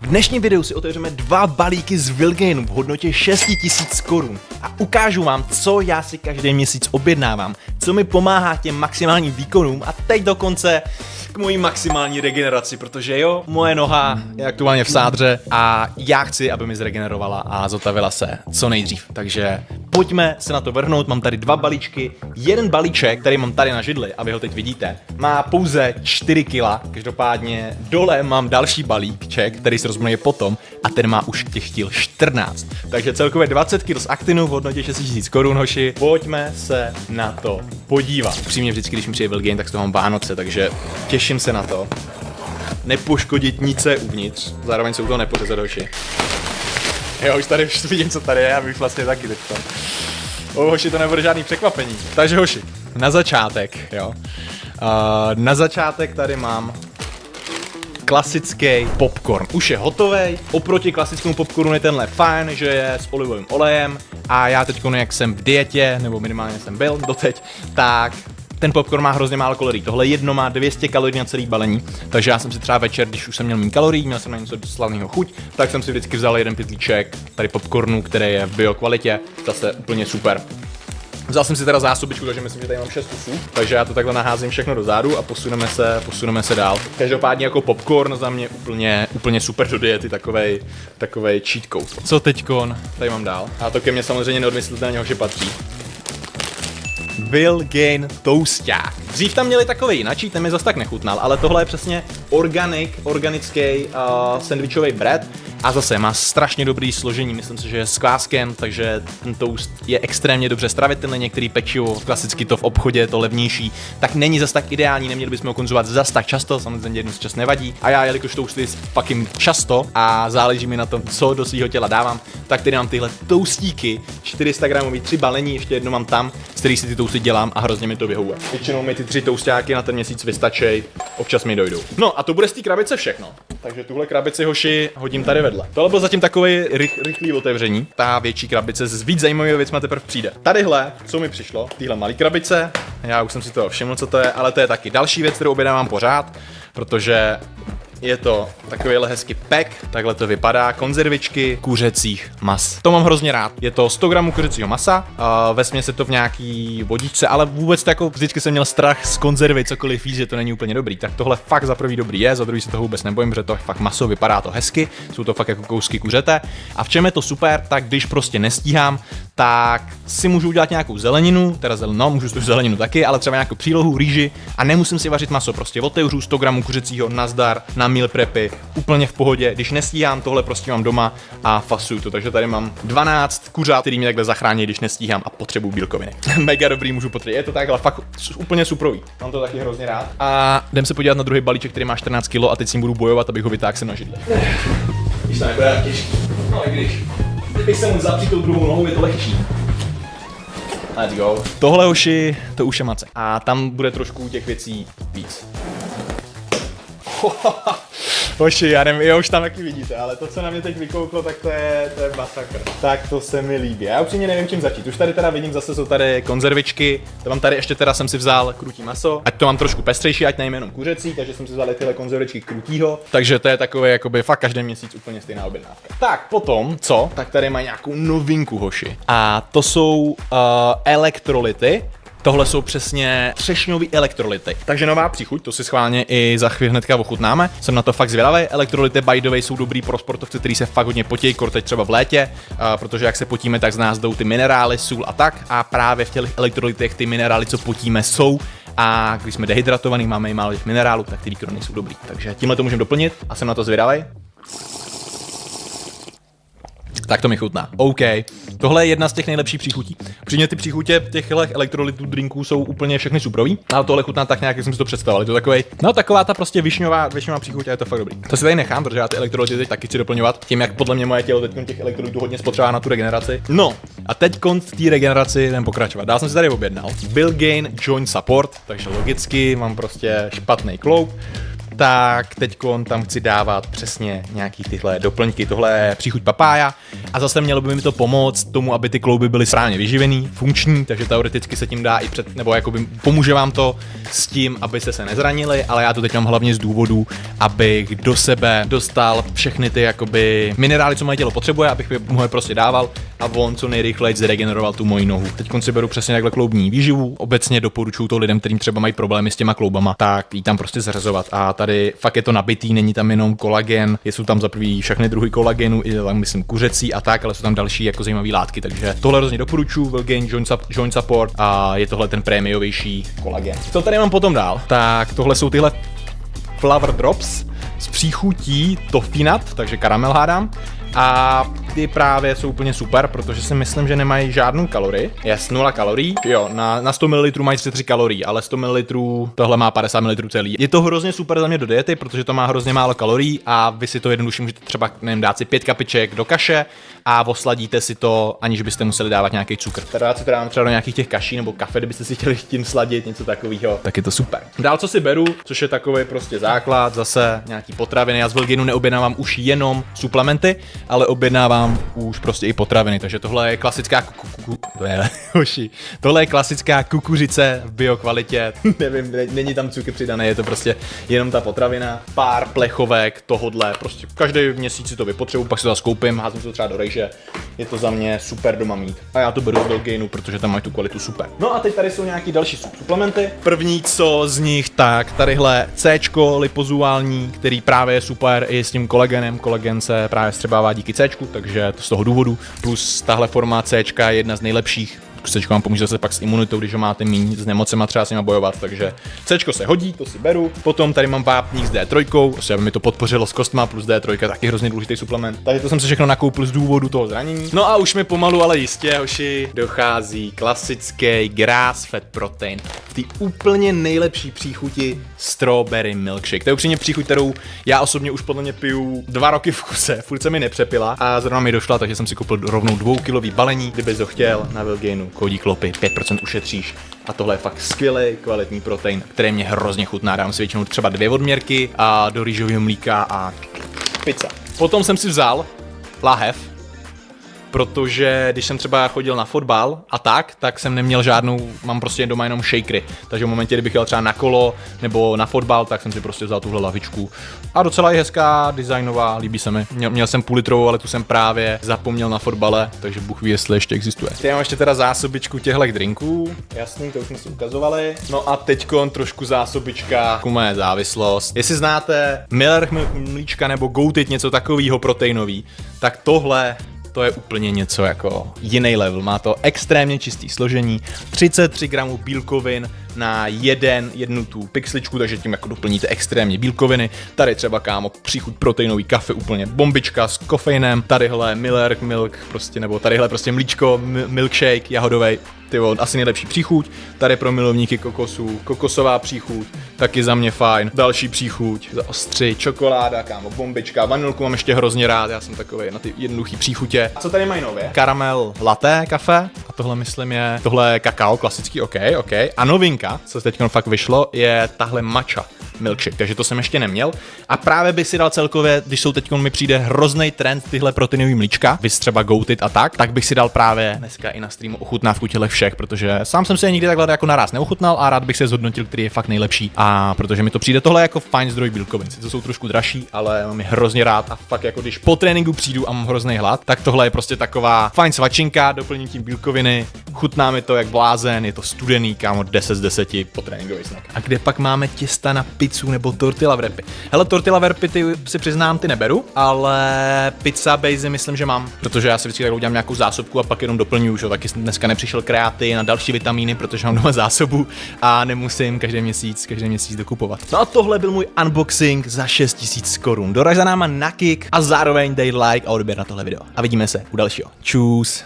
V dnešním videu si otevřeme 2 balíky z Vilgainu v hodnotě 6000 korun a ukážu vám, co já si každý měsíc objednávám, co mi pomáhá těm maximálním výkonům a teď dokonce k mojí maximální regeneraci, protože jo, moje noha je aktuálně v sádře a já chci, aby mi zregenerovala a zotavila se co nejdřív. Takže pojďme se na to vrhnout, mám tady 2 balíčky, jeden balíček, který mám tady na židli a vy ho teď vidíte, má pouze 4 kg, každopádně dole mám další balíček, který se rozměje potom a ten má už těch kil 14. Takže celkově 20 kg z Actinu v hodnotě 6000 korun, hoši. Pojďme se na to podívat. Upřímně vždycky, když mi přijde Vilgain, tak z toho mám Vánoce, takže těším se na to. Nepoškodit nic je uvnitř, zároveň se u toho nepořezat, hoši. Jo, už tady vidím, co tady je, já bych vlastně taky teďka. Hoši, to nebude žádný překvapení. Takže hoši, na začátek, jo. Na začátek tady mám klasický popcorn. Už je hotovej, oproti klasickému popcornu je tenhle fajn, že je s olivovým olejem a já teď, jak jsem v dietě, nebo minimálně jsem byl doteď, tak ten popcorn má hrozně málo kalorií. Tohle jedno má 200 kalorií na celý balení, takže já jsem si třeba večer, když už jsem měl méně kalorií, měl jsem na něco slavného chuť, tak jsem si vždycky vzal jeden pytlíček tady popcornu, který je v biokvalitě, zase úplně super. Vzal jsem si teda zásobičku, takže myslím, že tady mám 6 kusů, takže já to takhle naházím všechno do zádu a posuneme se dál. Každopádně jako popcorn za mě úplně super do diety, takovej cheat code. Co teďkon? Tady mám dál. A to ke mně samozřejmě neodmyslitelně hoši patří. Vilgain toasták. Dřív tam měli takový jinačí, ten mi zas tak nechutnal, ale tohle je přesně organický sandwichový bread a zase má strašně dobrý složení, myslím si, že je s kváskem, takže ten toast je extrémně dobře stravitelný, některý pečivo, klasicky to v obchodě je to levnější, tak není zas tak ideální, neměli bychom ho konzumovat zas tak často, samozřejmě jednu čas nevadí. A já, jelikož toasty fucking často a záleží mi na tom, co do svého těla dávám, tak tady mám tyhle toastíky, 400 gramový, 3 balení, ještě jedno mám tam, z kterých si ty toasty dělám a hrozně mi to vyhovuje. Většinou mi ty 3 toastáky na ten měsíc vystačí, občas mi dojdou. No a to bude z té krabice všechno. Takže tuhle krabici, hoši, hodím tady vedle. Tohle byl zatím takový rychlý otevření. Ta větší krabice s víc zajímavými věcmi teprve přijde. Tadyhle, co mi přišlo, tyhle malé krabice, já už jsem si toho všiml, co to je, ale to je taky další věc, kterou objednávám pořád, protože je to takovýhle hezký pack, takhle to vypadá, konzervičky kuřecích mas. To mám hrozně rád. Je to 100 gramů kuřecího masa, vesměs je to v nějaký vodičce, ale vůbec to jako vždycky jsem měl strach z konzervy, cokoliv jíst, že to není úplně dobrý. Tak tohle fakt za prvý dobrý je, za druhý se toho vůbec nebojím, protože to je fakt maso, vypadá to hezky, jsou to fakt jako kousky kuřete. A v čem je to super, tak když prostě nestíhám, tak si můžu udělat nějakou zeleninu, můžu tu zeleninu taky, ale třeba nějakou přílohu, rýži a nemusím si vařit maso, prostě otevřu 100 gramů kuřecího, nazdar, na meal prepy, úplně v pohodě. Když nestíhám, tohle prostě mám doma a fasuju to, takže tady mám 12 kuřat, který mě takhle zachrání, když nestíhám a potřebuju bílkoviny. Mega dobrý, můžu potvrdit. Je to takhle fakt úplně suprový. Mám to taky hrozně rád. A jdem se podívat na druhý balíček, který má 14 kg a teď s ním budu bojovat, abych ho vytáhl sem na židli. Když to nebude těžký. No i když. Kdybych se mu zapřít tou druhou nohou, je to lehčí. Let's go. Tohle, hoši, to už je mace. A tam bude trošku těch věcí víc. Hoši, já nevím, jo, už tam taky vidíte, ale to, co na mě teď vykouklo, tak to je masakr. Tak to se mi líbí. Já upřímně nevím, čím začít. Už tady teda vidím, zase jsou tady konzervičky. To mám tady ještě teda jsem si vzal krutí maso. Ať to mám trošku pestřejší, ať nejím jenom kuřecí, takže jsem si vzal tyhle konzervičky krutýho. Takže to je takové jakoby fakt každý měsíc úplně stejná objednávka. Tak potom, co? Tak tady mají nějakou novinku, hoši. A to jsou elektrolyty. Tohle jsou přesně třešňový elektrolyty. Takže nová příchuť, to si schválně i za chvíli hnedka ochutnáme. Jsem na to fakt zvědavý. Elektrolyty by the way jsou dobrý pro sportovce, kteří se fakt hodně potí, teď třeba v létě, protože jak se potíme, tak z nás jdou ty minerály, sůl a tak. A právě v těch elektrolytech ty minerály, co potíme, jsou. A když jsme dehydratovaní, máme i málo těch minerálů, tak ty výkony jsou dobrý. Takže tímhle to můžeme doplnit a jsem na to zvědavý. Tak to mi chutná. OK. Tohle je jedna z těch nejlepších příchutí. Přímě ty příchutě těch elektrolytů drinků jsou úplně všechny suprový, ale tohle chutná tak nějak, jak jsem si to představoval. Je to takovej, no taková ta prostě višňová příchuť a je to fakt dobrý. To si tady nechám, protože já ty elektrolyty teď taky chci doplňovat, tím jak podle mě moje tělo teď těch elektrolytů hodně spotřebuje na tu regeneraci. No, a teď v té regeneraci jdem pokračovat. Dál jsem si tady objednal Vilgain Joint Support, takže logicky mám prostě špatný kloub. tak teďkon tam chci dávat přesně nějaký tyhle doplňky. Tohle je příchuť papája a zase mělo by mi to pomoct tomu, aby ty klouby byly správně vyživený, funkční, takže teoreticky se tím dá i nebo jakoby pomůže vám to s tím, abyste se nezranili, ale já to teď mám hlavně z důvodu, abych do sebe dostal všechny ty jakoby minerály, co moje tělo potřebuje, abych mu je prostě dával a on co nejrychleji zregeneroval tu moji nohu. Teď si beru přesně takhle kloubní výživu. Obecně doporučuju to lidem, kterým třeba mají problémy s těma kloubama, tak jí tam prostě zařazovat. A tady fakt je to nabitý, není tam jenom kolagen, jsou tam za prvý všechny druhy kolagenu, i tam myslím kuřecí a tak, ale jsou tam další jako zajímavé látky, takže tohle hrozně doporučuju, will gain joint support a je tohle ten prémiovější kolagen. Co tady mám potom dál? Tak tohle jsou tyhle flower drops s příchutí toffee nut, takže karamel hádám. A ty právě jsou úplně super, protože si myslím, že nemají žádnou kalorii. Je 0 kalorií. Jo, na 100 ml mají 33 kalorií, ale 100 ml tohle má 50 ml celý. Je to hrozně super za mě do diety, protože to má hrozně málo kalorií a vy si to jednoduše můžete třeba, nevím, dát si 5 kapiček do kaše a osladíte si to, aniž byste museli dávat nějaký cukr. Teda si to dám třeba do nějakých těch kaší nebo kafe, kdybyste si chtěli tím sladit něco takového, tak je to super. Dál co si beru, což je takový prostě základ, zase nějaký potraviny. Já z Will Gainu neobjednávám už jenom suplementy, ale objednávám už prostě i potraviny, takže tohle je klasická tohle je klasická kukuřice v biokvalitě. Nevím, není tam cukr přidaný, je to prostě jenom ta potravina, pár plechovek tohodle, prostě každý měsíc si to vypotřebuji, pak si to zase koupím, házím to třeba do rejže. Je to za mě super doma mít. A já to beru z Will Gainu, protože tam mají tu kvalitu super. No a teď tady jsou nějaký další suplementy. První co z nich, tak tadyhle Cčko lipozuální, který právě je super i s tím kolagenem. Kolagen se právě střebává díky Cčku, takže to z toho důvodu. Plus tahle forma Cčka je jedna z nejlepších. Cčko vám pomůže zase pak s imunitou, když ho máte míň, s nemocema třeba s nima bojovat, takže Cčko se hodí, to si beru. Potom tady mám vápník s D3, prostě aby mi to podpořilo s kostma, plus D3, taky hrozně důležitý suplement. Takže to jsem si všechno nakoupil z důvodu toho zranění. No a už mi pomalu, ale jistě, hoši, dochází klasický grass-fed protein. Ty úplně nejlepší příchuti strawberry milkshake. To je upřímně příchuť, kterou já osobně už podle mě piju 2 roky v kuse, furt se mi nepřepila a zrovna mi došla, takže jsem si koupil rovnou 2kilový balení, kdybys ho chtěl na Will Gainu. Kódík Lopy, 5% ušetříš. A tohle je fakt skvělý, kvalitní protein, který mě hrozně chutná. Dám si většinou třeba 2 odměrky a do rýžového mlíka a pizza. Potom jsem si vzal lahev, protože když jsem třeba chodil na fotbal a tak jsem neměl žádnou, mám prostě doma jenom shakery. Takže v momentě, kdybych jel třeba na kolo nebo na fotbal, tak jsem si prostě vzal tuhle lavičku. A docela je hezká, designová, líbí se mi. Měl jsem půl litrovou, ale tu jsem právě zapomněl na fotbale, takže Bůh ví, jestli ještě existuje. Já mám ještě teda zásobičku těchto drinků. Jasný, to už jsme si ukazovali. No a teďkon trošku zásobička ku mé závislost. Jestli znáte Miller mlíčka nebo Goated, něco takového proteinový, tak tohle to je úplně něco jako jiný level. Má to extrémně čistý složení, 33 gramů bílkovin na jednu tu pixličku, takže tím jako doplníte extrémně bílkoviny. Tady třeba kámo příchuť proteinový kafe, úplně bombička s kofeinem. Tadyhle Miller milk prostě, nebo tadyhle prostě mlíčko, milkshake jahodovej. Tyvo, asi nejlepší příchuť. Tady pro milovníky kokosů, kokosová příchuť, taky za mě fajn. Další příchuť, za ostři, čokoláda, kámo, bombička, vanilku mám ještě hrozně rád, já jsem takový na ty jednoduchý příchutě. A co tady mají nově? Karamel latte kafe, a tohle myslím je, tohle je kakao, klasický, ok. A novinka, co teď fakt vyšlo, je tahle matcha milkshake, takže to jsem ještě neměl. A právě bych si dal celkově, když jsou teď mi přijde hrozný trend tyhle proteinový mlíčka, vys třeba Goated a tak bych si dal právě dneska i na streamu ochutnávku těchto všech, protože sám jsem se je nikdy takhle jako naraz neochutnal a rád bych se zhodnotil, který je fakt nejlepší. A protože mi to přijde tohle jako fajn zdroj bílkovin. To jsou trošku dražší, ale mám je hrozně rád a fakt jako když po tréninku přijdu a mám hrozný hlad, tak tohle je prostě taková fajn svačinka, doplním tím bílkoviny, chutná mi to jak blázen, je to studený, kámo, 10 z 10 po tréninkový snack. A kde pak máme těsta na pizzu nebo tortilla wrapy? Hele, tortilla wrapy ty si přiznám, ty neberu, ale pizza base myslím, že mám, protože já si vždycky tak udělám nějakou zásobku a pak jenom doplňuju, že taky dneska nepřišel kreatin a další vitamíny, protože mám doma zásobu a nemusím každý měsíc dokupovat. No a tohle byl můj unboxing za 6000 korun. Doraž za náma na Kick a zároveň dej like a odběr na tohle video. A vidíme se u dalšího. Čus.